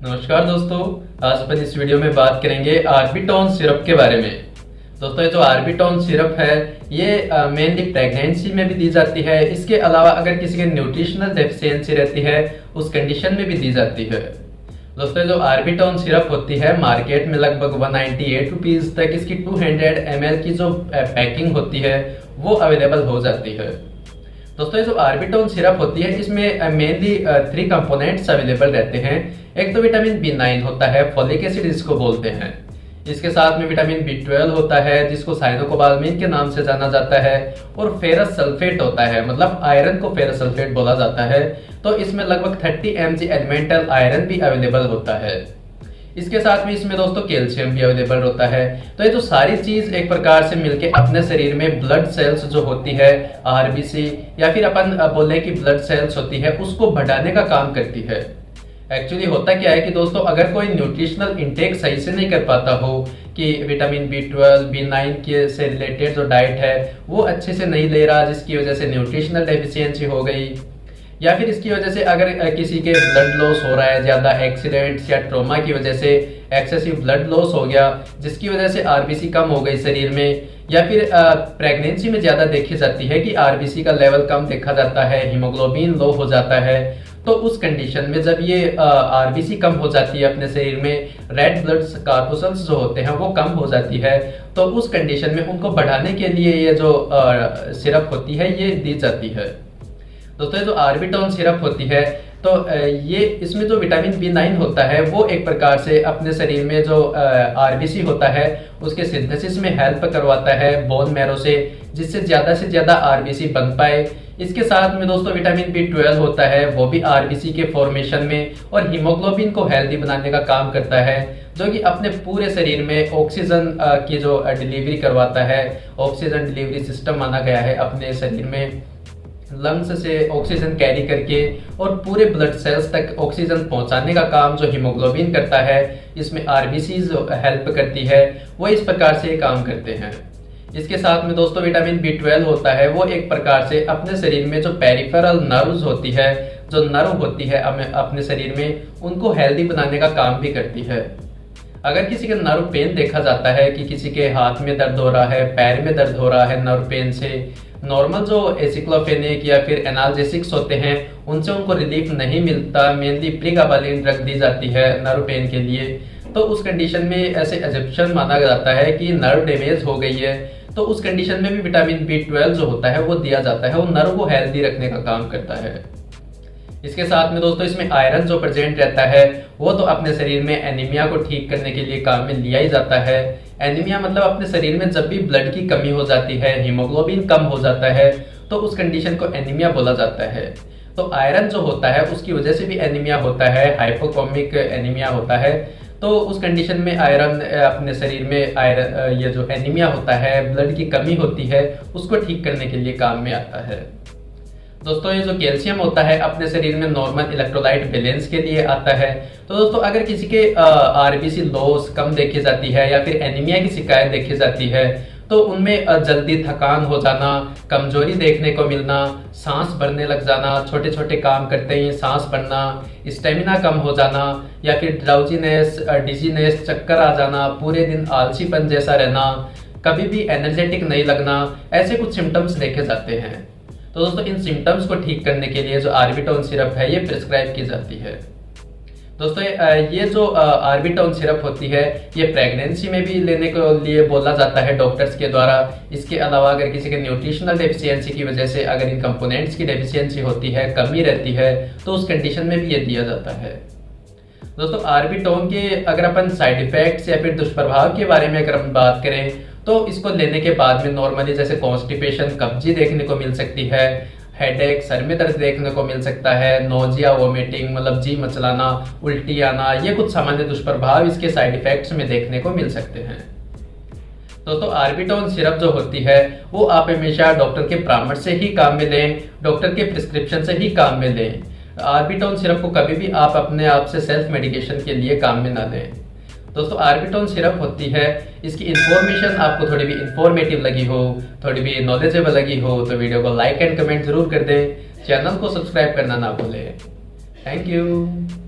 नमस्कार दोस्तों। आज अपन इस वीडियो में बात करेंगे आर्बिटोन सिरप के बारे में। दोस्तों, ये जो आर्बिटोन सिरप है ये मेनली प्रेगनेंसी में भी दी जाती है। इसके अलावा अगर किसी के न्यूट्रिशनल डेफिशिएंसी रहती है उस कंडीशन में भी दी जाती है। दोस्तों, जो आर्बिटोन सिरप होती है मार्केट में लगभग 198 रुपीज तक इसकी 200 ml की जो पैकिंग होती है वो अवेलेबल हो जाती है। दोस्तों, ये जो आर्बिटोन सिरप होती है इसमें मेनली 3 कंपोनेंट्स अवेलेबल रहते हैं। एक तो विटामिन B9 होता है, फोलिक एसिड जिसको बोलते हैं। इसके साथ में विटामिन B12 होता है जिसको साइनोकोबाल्मिन के नाम से जाना जाता है, और फेरस सल्फेट होता है, मतलब आयरन को फेरस सल्फेट बोला जाता है। तो इसमें लगभग 30 mg एलिमेंटल आयरन भी अवेलेबल होता है। इसके साथ में इसमें दोस्तों कैल्शियम भी अवेलेबल होता है। तो ये जो सारी चीज एक प्रकार से मिलके अपने शरीर में ब्लड सेल्स जो होती है आरबीसी या फिर अपन बोले कि ब्लड सेल्स होती है उसको बढ़ाने का काम करती है। एक्चुअली होता क्या है कि दोस्तों, अगर कोई न्यूट्रिशनल इंटेक सही से नहीं कर पाता हो कि विटामिन B12 B9 के से रिलेटेड जो डाइट है वो अच्छे से नहीं ले रहा, जिसकी वजह से न्यूट्रिशनल डेफिशिएंसी हो गई, या फिर इसकी वजह से अगर किसी के ब्लड लॉस हो रहा है, ज्यादा एक्सीडेंट्स या ट्रॉमा की वजह से एक्सेसिव ब्लड लॉस हो गया जिसकी वजह से आरबीसी कम हो गई शरीर में, या फिर प्रेगनेंसी में ज्यादा देखी जाती है कि आरबीसी का लेवल कम देखा जाता है, हीमोग्लोबिन लो हो जाता है। तो उस कंडीशन में जब ये आरबीसी कम हो जाती है अपने शरीर में, रेड ब्लड कॉर्पुसल्स जो होते हैं वो कम हो जाती है, तो उस कंडीशन में उनको बढ़ाने के लिए ये जो सिरप होती है ये दी जाती है। दोस्तों, ये जो आर्बिटोन सिरप होती है तो ये इसमें जो विटामिन B9 होता है वो एक प्रकार से अपने शरीर में जो आरबीसी होता है उसके सिंथेसिस में हेल्प करवाता है बोन मैरो से जिससे ज्यादा आरबीसी बन पाए। इसके साथ में दोस्तों विटामिन B12 होता है, वो भी आरबीसी के फॉर्मेशन में और हीमोग्लोबिन को हेल्दी बनाने का काम करता है, जो कि अपने पूरे शरीर में ऑक्सीजन की जो डिलीवरी करवाता है। ऑक्सीजन डिलीवरी सिस्टम माना गया है अपने शरीर में, लंग्स से ऑक्सीजन कैरी करके और पूरे ब्लड सेल्स तक ऑक्सीजन पहुंचाने का काम जो हीमोग्लोबिन करता है, इसमें आरबीसी हेल्प करती है, वो इस प्रकार से काम करते हैं। इसके साथ में दोस्तों विटामिन B12 होता है, वो एक प्रकार से अपने शरीर में जो पेरिफेरल नर्व्स होती है, जो नर्व होती है अपने शरीर में, उनको हेल्दी बनाने का काम भी करती है। अगर किसी के नर्व पेन देखा जाता है कि किसी के हाथ में दर्द हो रहा है, पैर में दर्द हो रहा है नर्व पेन से, नॉर्मल जो एसिक्लोफेनिक या फिर एनाल्जेसिक्स होते हैं उनसे उनको रिलीफ नहीं मिलता, मेनली प्रीगाबालिन ड्रग दी जाती है नर्व पेन के लिए, तो उस कंडीशन में ऐसे एजप्शन माना जाता है कि नर्व डैमेज हो गई है, तो उस कंडीशन में भी विटामिन B12 जो होता है वो दिया जाता है, वो नर्व को हेल्दी रखने का काम करता है। इसके साथ में दोस्तों इसमें आयरन जो प्रेजेंट रहता है वो तो अपने शरीर में एनीमिया को ठीक करने के लिए काम में लिया ही जाता है। एनीमिया मतलब अपने शरीर में जब भी ब्लड की कमी हो जाती है, हीमोग्लोबिन कम हो जाता है, तो उस कंडीशन को एनीमिया बोला जाता है। तो आयरन जो होता है उसकी वजह से भी एनीमिया होता है, हाइपोक्रोमिक एनीमिया होता है। तो उस कंडीशन में आयरन अपने शरीर में आयरन ये जो एनीमिया होता है, ब्लड की कमी होती है, उसको ठीक करने के लिए काम में आता है। दोस्तों, ये जो कैल्शियम होता है अपने शरीर में नॉर्मल इलेक्ट्रोलाइट बैलेंस के लिए आता है। तो दोस्तों अगर किसी के आरबीसी लॉस कम देखी जाती है या फिर एनीमिया की शिकायत देखी जाती है तो उनमें जल्दी थकान हो जाना, कमजोरी देखने को मिलना, सांस भरने लग जाना, छोटे छोटे काम करते ही सांस भरना, स्टेमिना कम हो जाना, या फिर ड्राउजीनेस, डिजीनेस, चक्कर आ जाना, पूरे दिन आलसीपन जैसा रहना, कभी भी एनर्जेटिक नहीं लगना, ऐसे कुछ सिम्टम्स देखे जाते हैं। तो दोस्तों इन सिम्टम्स को ठीक करने के लिए जो आर्बिटोन सिरप है ये प्रिस्क्राइब की जाती है। दोस्तों ये जो आर्बिटोन सिरप होती है ये प्रेगनेंसी में भी लेने के लिए बोला जाता है डॉक्टर्स के द्वारा। इसके अलावा अगर किसी के न्यूट्रिशनल डेफिशिएंसी की वजह से अगर इन कंपोनेंट्स की डेफिशिएंसी होती है, कमी रहती है, तो उस कंडीशन में भी ये दिया जाता है। दोस्तों आर्बिटोन के अगर अपन साइड इफेक्ट्स या फिर दुष्प्रभाव के बारे में अगर हम बात करें तो इसको लेने के बाद में नॉर्मली जैसे कॉन्स्टिपेशन, कब्जी देखने को मिल सकती है, हेडेक, सर में दर्द देखने को मिल सकता है, नोजिया, वोमिटिंग मतलब जी मचलाना, उल्टी आना, ये कुछ सामान्य दुष्प्रभाव इसके साइड इफेक्ट्स में देखने को मिल सकते हैं। दोस्तों आर्बिटोन सिरप जो होती है वो आप हमेशा डॉक्टर के परामर्श से ही काम में लें, डॉक्टर के प्रिस्क्रिप्शन से ही काम में लें। आर्बिटोन सिरप को कभी भी आप अपने आप से सेल्फ मेडिकेशन के लिए काम में ना लें। दोस्तों आर्बिटोन सिरप होती है, इसकी इन्फॉर्मेशन आपको थोड़ी भी इंफॉर्मेटिव लगी हो, थोड़ी भी नॉलेजेबल लगी हो तो वीडियो को लाइक एंड कमेंट जरूर कर दें, चैनल को सब्सक्राइब करना ना भूलें। Thank you.